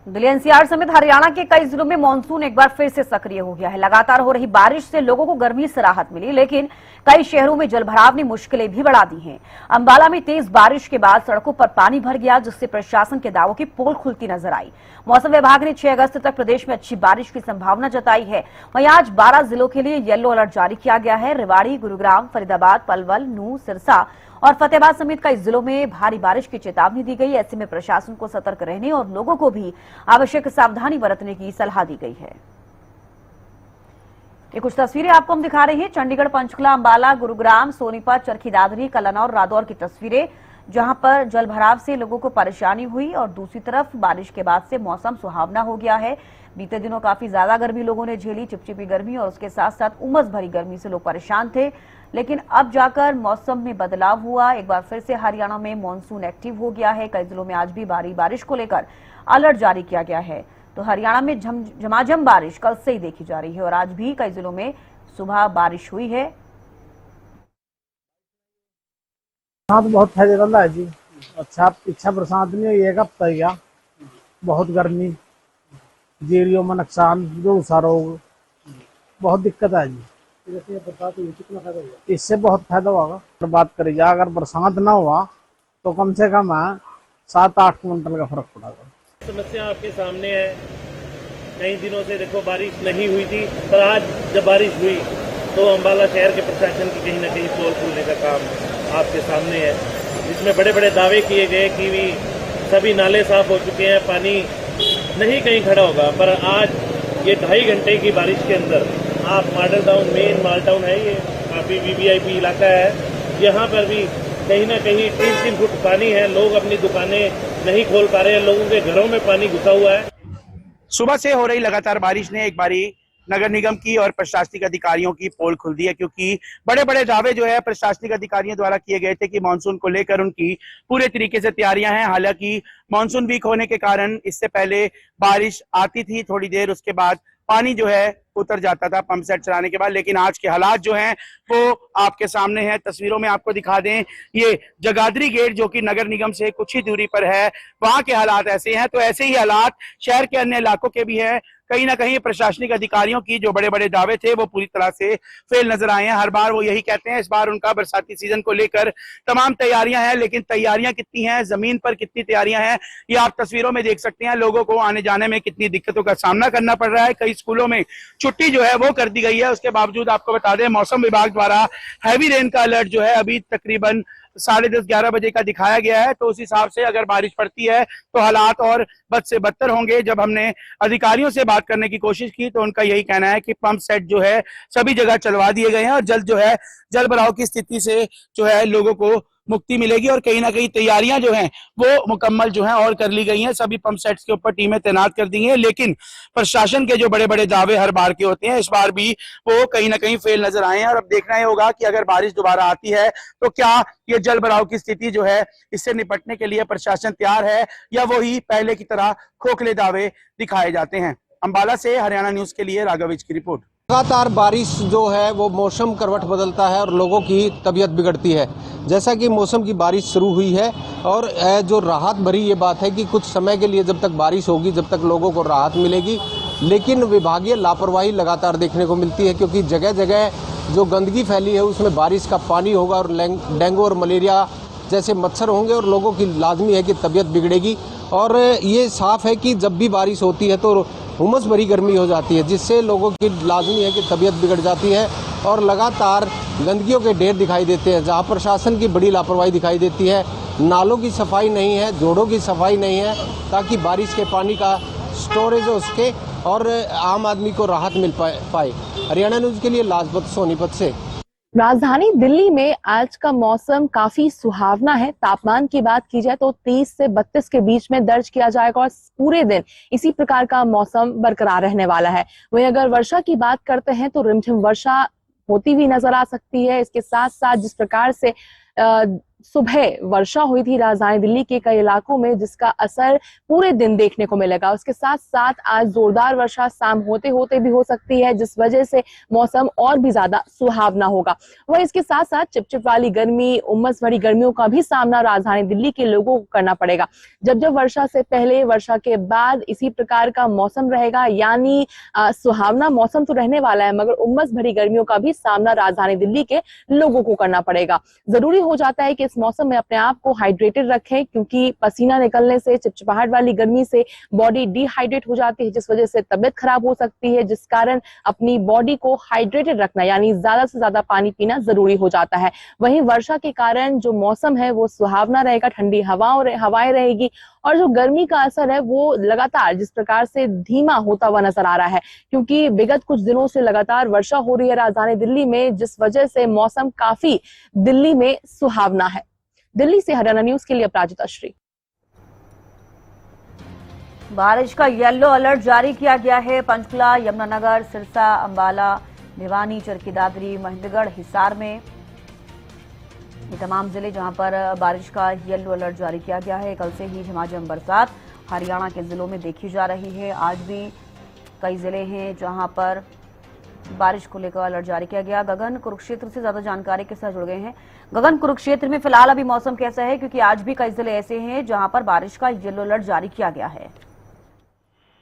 Delhi NCR समेत हरियाणा के कई जिलों में मानसून एक बार फिर से सक्रिय हो गया है। लगातार हो रही बारिश से लोगों को गर्मी से राहत मिली, लेकिन कई शहरों में जलभराव ने मुश्किलें भी बढ़ा दी हैं। अंबाला में तेज बारिश के बाद सड़कों पर पानी भर गया, जिससे प्रशासन के दावों की पोल खुलती नजर आई। मौसम विभाग ने 6 अगस्त तक प्रदेश में अच्छी बारिश की संभावना जताई है। वहीं आज 12 जिलों के लिए येलो अलर्ट जारी किया गया है। रेवाड़ी, गुरुग्राम, फरीदाबाद, पलवल, नूंह, सिरसा और फतेहाबाद समेत कई जिलों में भारी बारिश की चेतावनी दी गई। ऐसे में प्रशासन को सतर्क रहने और लोगों को भी आवश्यक सावधानी बरतने की सलाह दी गई है। ये कुछ तस्वीरें आपको हम दिखा रहे हैं। चंडीगढ़, पंचकुला, अंबाला, गुरुग्राम, सोनीपत, चरखी दादरी, कलानौर और रादौर की तस्वीरें, जहां पर जलभराव से लोगों को परेशानी हुई और दूसरी तरफ बारिश के बाद से मौसम सुहावना हो गया है। बीते दिनों काफी ज्यादा गर्मी लोगों ने झेली, चिपचिपी गर्मी और उसके साथ साथ उमस भरी गर्मी से लोग परेशान थे, लेकिन अब जाकर मौसम में बदलाव हुआ। एक बार फिर से हरियाणा में मानसून एक्टिव हो गया है। कई जिलों में आज भी भारी बारिश को लेकर अलर्ट जारी किया गया है। तो हरियाणा में झमाझम बारिश कल से ही देखी जा रही है और आज भी कई जिलों में सुबह बारिश हुई है। हाँ, तो बहुत फायदेमंद है जी। अच्छा बरसात नहीं हुई, एक हफ्ता गया, बहुत गर्मी, जीरियों में नुकसान, झुलसा रोग, बहुत दिक्कत है जी। जैसे बरसात हुई, कितना फायदा हुआ? इससे बहुत फायदा होगा। अगर बात करी जाए, अगर बरसात ना हुआ तो कम से कम 7-8 क्विंटल का फर्क पड़ेगा। समस्या आपके सामने है। कई दिनों से देखो बारिश नहीं हुई थी, पर आज जब बारिश हुई तो अंबाला शहर के प्रशासन की कहीं ना कहीं पोल खुलने का काम आपके सामने है, जिसमें बड़े बड़े दावे किए गए कि भी सभी नाले साफ हो चुके हैं, पानी नहीं कहीं खड़ा होगा। पर आज ये 2.5 घंटे की बारिश के अंदर आप मॉडल टाउन, मेन माल टाउन है, ये काफी वीवीआईपी इलाका है, यहाँ पर भी कहीं ना कहीं 3-3 फुट पानी है। लोग अपनी दुकानें नहीं खोल पा रहे हैं, लोगों के घरों में पानी घुसा हुआ है। सुबह से हो रही लगातार बारिश ने एक बारी नगर निगम की और प्रशासनिक अधिकारियों की पोल खुल दी है, क्योंकि बड़े बड़े दावे जो है प्रशासनिक अधिकारियों द्वारा किए गए थे कि मानसून को लेकर उनकी पूरे तरीके से तैयारियां हैं। हालांकि मानसून वीक होने के कारण इससे पहले बारिश आती थी थोड़ी देर, उसके बाद पानी जो है उतर जाता था पंप सेट चलाने के बाद, लेकिन आज के हालात जो हैं वो आपके सामने हैं। तस्वीरों में आपको दिखा दें, ये जगाधरी गेट जो कि नगर निगम से कुछ ही दूरी पर है, वहां के हालात ऐसे हैं। तो ऐसे ही हालात शहर के अन्य इलाकों के भी हैं। कहीं ना कहीं प्रशासनिक अधिकारियों की जो बड़े बड़े दावे थे वो पूरी तरह से फेल नजर आए हैं। हर बार वो यही कहते हैं, इस बार उनका बरसाती सीजन को लेकर तमाम तैयारियां हैं, लेकिन तैयारियां कितनी हैं, जमीन पर कितनी तैयारियां हैं, ये आप तस्वीरों में देख सकते हैं। लोगों को आने जाने में कितनी दिक्कतों का सामना करना पड़ रहा है। कई स्कूलों में छुट्टी जो है वो कर दी गई है। उसके बावजूद आपको बता दें, मौसम विभाग द्वारा हैवी रेन का अलर्ट जो है अभी तकरीबन 10:30-11 बजे का दिखाया गया है। तो उस हिसाब से अगर बारिश पड़ती है तो हालात और बद से बदतर होंगे। जब हमने अधिकारियों से बात करने की कोशिश की तो उनका यही कहना है कि पंप सेट जो है सभी जगह चलवा दिए गए हैं और जल्द जो है जल भराव की स्थिति से जो है लोगों को मुक्ति मिलेगी। और कहीं ना कहीं तैयारियां जो हैं वो मुकम्मल जो हैं और कर ली गई हैं। सभी पंप सेट्स के ऊपर टीमें तैनात कर दी हैं, लेकिन प्रशासन के जो बड़े बड़े दावे हर बार के होते हैं, इस बार भी वो कहीं ना कहीं फेल नजर आए हैं। और अब देखना ही होगा कि अगर बारिश दोबारा आती है तो क्या ये जल भराव की स्थिति जो है इससे निपटने के लिए प्रशासन तैयार है या वही पहले की तरह खोखले दावे दिखाए जाते हैं। अंबाला से हरियाणा न्यूज के लिए राघविज की रिपोर्ट। लगातार बारिश जो है वो मौसम करवट बदलता है और लोगों की तबीयत बिगड़ती है। जैसा कि मौसम की बारिश शुरू हुई है और जो राहत भरी ये बात है कि कुछ समय के लिए जब तक बारिश होगी जब तक लोगों को राहत मिलेगी, लेकिन विभागीय लापरवाही लगातार देखने को मिलती है, क्योंकि जगह जगह जो गंदगी फैली है उसमें बारिश का पानी होगा और डेंगू और मलेरिया जैसे मच्छर होंगे और लोगों की लाजमी है कि तबीयत बिगड़ेगी। और ये साफ है कि जब भी बारिश होती है तो उमस भरी गर्मी हो जाती है, जिससे लोगों की लाजमी है कि तबीयत बिगड़ जाती है और लगातार गंदगियों के ढेर दिखाई देते हैं, जहां प्रशासन की बड़ी लापरवाही दिखाई देती है। नालों की सफाई नहीं है, जोड़ों की सफाई नहीं है, ताकि बारिश के पानी का स्टोरेज हो सके और आम आदमी को राहत मिल पाए। हरियाणा न्यूज के लिए लाजपत सोनीपत से। राजधानी दिल्ली में आज का मौसम काफी सुहावना है। तापमान की बात की जाए तो 30 से 32 के बीच में दर्ज किया जाएगा और पूरे दिन इसी प्रकार का मौसम बरकरार रहने वाला है। वहीं अगर वर्षा की बात करते हैं तो रिमझिम वर्षा होती हुई नजर आ सकती है। इसके साथ साथ जिस प्रकार से सुबह वर्षा हुई थी राजधानी दिल्ली के कई इलाकों में, जिसका असर पूरे दिन देखने को मिलेगा। उसके साथ साथ आज जोरदार वर्षा शाम होते होते भी हो सकती है, जिस वजह से मौसम और भी ज्यादा सुहावना होगा। वह इसके साथ साथ चिपचिप वाली गर्मी, उमस भरी गर्मियों का भी सामना राजधानी दिल्ली के लोगों को करना पड़ेगा। जब वर्षा से पहले, वर्षा के बाद इसी प्रकार का मौसम रहेगा, यानी सुहावना मौसम तो रहने वाला है, मगर उमस भरी गर्मियों का भी सामना राजधानी दिल्ली के लोगों को करना पड़ेगा। जरूरी हो जाता है कि इस मौसम में अपने आप को हाइड्रेटेड रखें, क्योंकि पसीना निकलने से, चिपचिपाहट वाली गर्मी से बॉडी डिहाइड्रेट हो जाती है, जिस वजह से तबीयत खराब हो सकती है, जिस कारण अपनी बॉडी को हाइड्रेटेड रखना यानी ज्यादा से ज्यादा पानी पीना जरूरी हो जाता है। वहीं वर्षा के कारण जो मौसम है वो सुहावना रहेगा, ठंडी हवाएं रहेगी, और जो गर्मी का असर है वो लगातार जिस प्रकार से धीमा होता हुआ नजर आ रहा है, क्योंकि विगत कुछ दिनों से लगातार वर्षा हो रही है राजधानी दिल्ली में, जिस वजह से मौसम काफी दिल्ली में सुहावना है। दिल्ली से हरियाणा न्यूज के लिए अपराजिता श्री। बारिश का येलो अलर्ट जारी किया गया है। पंचकुला, यमुनानगर, सिरसा, अंबाला, भिवानी, चरखी दादरी, महेंद्रगढ़, हिसार में ये तमाम जिले जहां पर बारिश का येलो अलर्ट जारी किया गया है। कल से ही झमाझम बरसात हरियाणा के जिलों में देखी जा रही है। आज भी कई जिले हैं जहां पर बारिश को लेकर अलर्ट जारी किया गया। गगन कुरुक्षेत्र से ज्यादा जानकारी के साथ जुड़ गए हैं। गगन, कुरुक्षेत्र में फिलहाल अभी मौसम कैसा है, क्योंकि आज भी कई जिले ऐसे हैं जहां पर बारिश का येलो अलर्ट जारी किया गया है।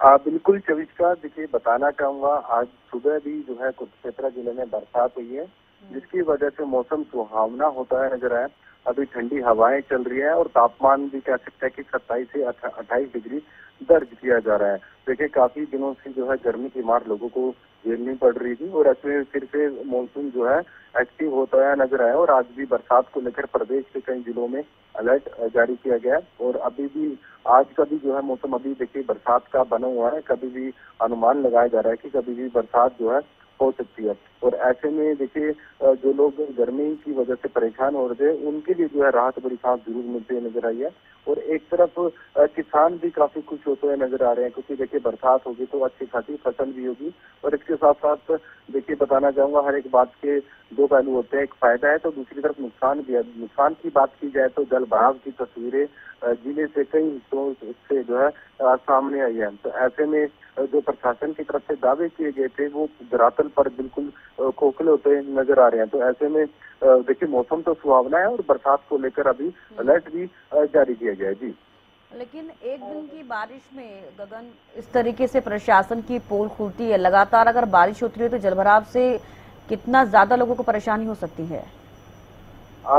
बिल्कुल चविष्का, देखिए बताना चाहूंगा, आज सुबह भी जो है कुरुक्षेत्र जिले में बरसात हुई है, जिसकी वजह से मौसम सुहावना होता है नजर आया। अभी ठंडी हवाएं चल रही है और तापमान भी कह सकते हैं कि 27 से 28 डिग्री दर्ज किया जा रहा है। देखिए काफी दिनों से जो है गर्मी की मार लोगों को झेलनी पड़ रही थी, और ऐसे फिर से मानसून जो है एक्टिव होता है नजर आया, और आज भी बरसात को लेकर प्रदेश के कई जिलों में अलर्ट जारी किया गया। और अभी भी आज का भी जो है मौसम अभी देखिए बरसात का बना हुआ है, कभी भी अनुमान लगाया जा रहा है कि कभी भी बरसात जो है हो सकती है। और ऐसे में देखिए जो लोग गर्मी की वजह से परेशान हो रहे थे, उनके लिए जो है राहत भरी सांस जरूर मिलती हुई नजर आई है। और एक तरफ किसान भी काफी खुश होते हुए नजर आ रहे हैं, क्योंकि देखिए बरसात होगी तो अच्छी खासी फसल भी होगी। और इसके साथ साथ देखिए बताना चाहूंगा, हर एक बात के दो पहलू होते हैं, एक फायदा है तो दूसरी तरफ नुकसान भी है। नुकसान की बात की जाए तो जल भराव की तस्वीरें जिले से कई हिस्सों से जो है सामने आई है। तो ऐसे में जो प्रशासन की तरफ से दावे किए गए थे वो धरातल पर बिल्कुल खोखले होते नजर आ रहे हैं। तो ऐसे में देखिए मौसम तो सुहावना है और बरसात को लेकर अभी अलर्ट भी जारी किया गया है। जी, लेकिन एक दिन की बारिश में गगन इस तरीके से प्रशासन की पोल खुलती है, लगातार अगर बारिश होती है तो जलभराव से कितना ज्यादा लोगों को परेशानी हो सकती है?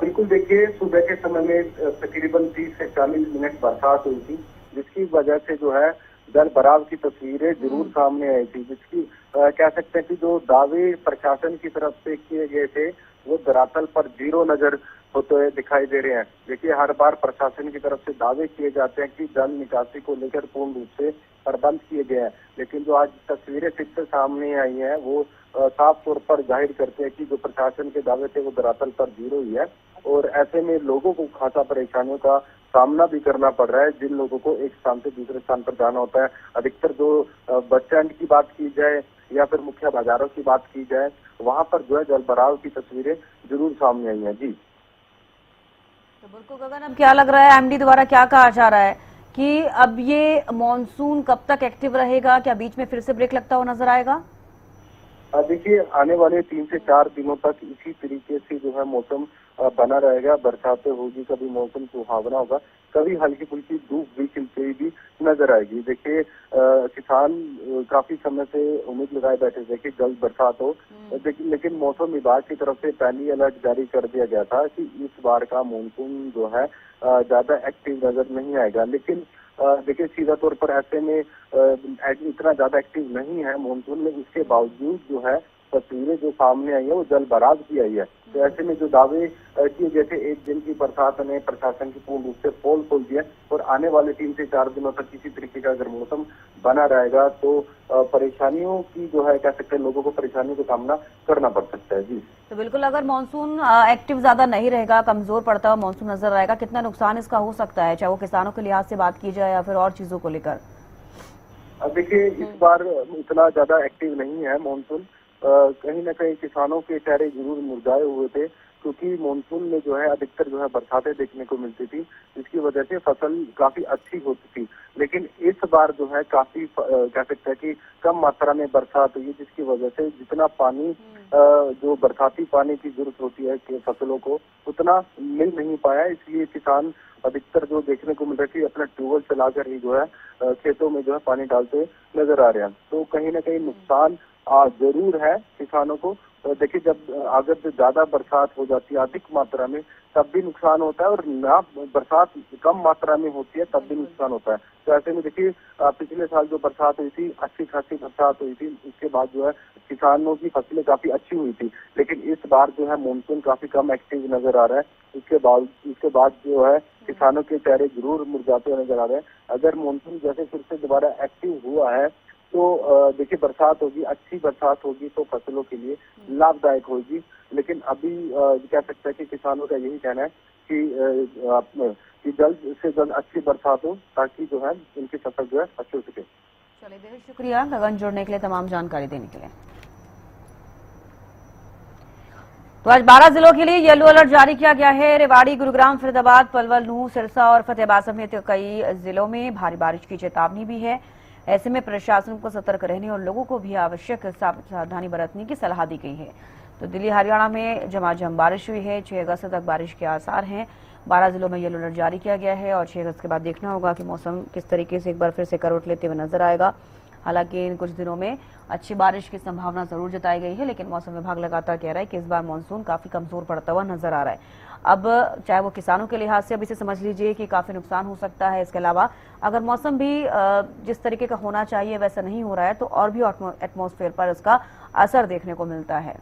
बिल्कुल, देखिए सुबह के समय में तकरीबन 30 से 40 मिनट बरसात हुई थी, जिसकी वजह से जो है जल भराव की तस्वीरें जरूर सामने आई थी, जिसकी कह सकते हैं कि जो दावे प्रशासन की तरफ से किए गए थे वो धरातल पर जीरो नजर होते हुए दिखाई दे रहे हैं। देखिए हर बार प्रशासन की तरफ से दावे किए जाते हैं कि जल निकासी को लेकर पूर्ण रूप से प्रबंध किए गए हैं, लेकिन जो आज तस्वीरें फिर से सामने आई हैं वो साफ तौर पर जाहिर करते हैं कि जो प्रशासन के दावे थे वो धरातल पर जीरो ही है। और ऐसे में लोगों को खासा परेशानियों का सामना भी करना पड़ रहा है, जिन लोगों को एक स्थान से दूसरे स्थान पर जाना होता है। अधिकतर जो बस स्टैंड की बात की जाए या फिर मुख्य बाजारों की बात की जाए, वहां पर जो है जल भराव की तस्वीरें जरूर सामने आई हैं। जी, तो बिल्कुल गगन, अब क्या लग रहा है, एमडी द्वारा क्या कहा जा रहा है कि अब ये मॉनसून कब तक एक्टिव रहेगा? क्या बीच में फिर से ब्रेक लगता हुआ नजर आएगा? देखिए आने वाले 3 से 4 दिनों तक इसी तरीके से जो है मौसम बना रहेगा। बरसातें होगी, कभी मौसम सुहावना होगा, कभी हल्की फुल्की धूप भी खिलती हुई भी नजर आएगी। देखिए किसान काफी समय से उम्मीद लगाए बैठे थे कि जल्द बरसात हो, लेकिन मौसम विभाग की तरफ से पहली अलर्ट जारी कर दिया गया था कि इस बार का मानसून जो है ज्यादा एक्टिव नजर नहीं आएगा। लेकिन देखिए सीधा तौर पर ऐसे में इतना ज्यादा एक्टिव नहीं है मानसून में, इसके बावजूद जो है तस्वीरें जो सामने आई है वो जल भराव की आई है। तो ऐसे में जो दावे किए गए थे एक दिन की बरसात ने प्रशासन की पूर्ण रूप से पोल खोल दिया, और आने वाले 3 से 4 दिनों तक किसी तरीके का अगर मौसम बना रहेगा तो परेशानियों की जो है कह सकते हैं लोगों को परेशानियों का सामना करना पड़ सकता है। जी, तो बिल्कुल, अगर मानसून एक्टिव ज्यादा नहीं रहेगा, कमजोर पड़ता हुआ मानसून नजर आएगा, कितना नुकसान इसका हो सकता है, चाहे वो किसानों के लिहाज से बात की जाए या फिर और चीजों को लेकर? देखिए इस बार इतना ज्यादा एक्टिव नहीं है मानसून। कहीं ना कहीं किसानों के चेहरे जरूर मुरझाए हुए थे, क्योंकि मानसून में जो है अधिकतर जो है बरसातें देखने को मिलती थी, जिसकी वजह से फसल काफी अच्छी होती थी। लेकिन इस बार जो है काफी कह सकते हैं कि कम मात्रा में बरसात हुई, जिसकी वजह से जितना पानी जो बरसाती पानी की जरूरत होती है कि फसलों को उतना मिल नहीं पाया। इसलिए किसान अधिकतर जो देखने को मिल रहा है कि अपना ट्यूबवेल चलाकर ही जो है खेतों में जो है पानी डालते नजर आ रहे हैं। तो कहीं ना कहीं नुकसान जरूर है किसानों को। देखिए, जब अगर ज्यादा बरसात हो जाती है अधिक मात्रा में तब भी नुकसान होता है, और ना बरसात कम मात्रा में होती है तब भी नुकसान होता है। तो ऐसे में देखिए, पिछले साल जो बरसात हुई थी, अच्छी खासी बरसात हुई थी, उसके बाद जो है किसानों की फसलें काफी अच्छी हुई थी। लेकिन इस बार जो है मानसून काफी कम एक्टिव नजर आ रहा है। इसके बाद जो है किसानों के चेहरे जरूर मुरझाते हुए नजर आ रहे हैं। अगर मानसून जैसे फिर से दोबारा एक्टिव हुआ है तो देखिए बरसात होगी, अच्छी बरसात होगी तो फसलों के लिए लाभदायक होगी। लेकिन अभी कह सकते हैं कि किसानों का यही कहना है कि जल्द से जल्द अच्छी बरसात हो, ताकि जो है उनकी फसल जो है अच्छी हो सके। चलिए, बहुत शुक्रिया गगन, जुड़ने के लिए, तमाम जानकारी देने के लिए। तो आज 12 जिलों के लिए येलो अलर्ट जारी किया गया है। रेवाड़ी, गुरुग्राम, फरीदाबाद, पलवल, नूंह, सिरसा और फतेहाबाद समेत कई जिलों में भारी बारिश की चेतावनी भी है। ऐसे में प्रशासन को सतर्क रहने और लोगों को भी आवश्यक सावधानी बरतने की सलाह दी गई है। तो दिल्ली, हरियाणा में झमाझम बारिश हुई है। 6 अगस्त तक बारिश के आसार हैं। 12 जिलों में येलो अलर्ट जारी किया गया है और 6 अगस्त के बाद देखना होगा कि मौसम किस तरीके से एक बार फिर से करवट लेते हुए नजर आएगा। हालांकि इन कुछ दिनों में अच्छी बारिश की संभावना जरूर जताई गई है, लेकिन मौसम विभाग लगातार कह रहा है कि इस बार मानसून काफी कमजोर पड़ता हुआ नजर आ रहा है। अब चाहे वो किसानों के लिहाज से अब इसे समझ लीजिए कि काफी नुकसान हो सकता है। इसके अलावा अगर मौसम भी जिस तरीके का होना चाहिए वैसा नहीं हो रहा है तो और भी एटमॉस्फेयर पर इसका असर देखने को मिलता है।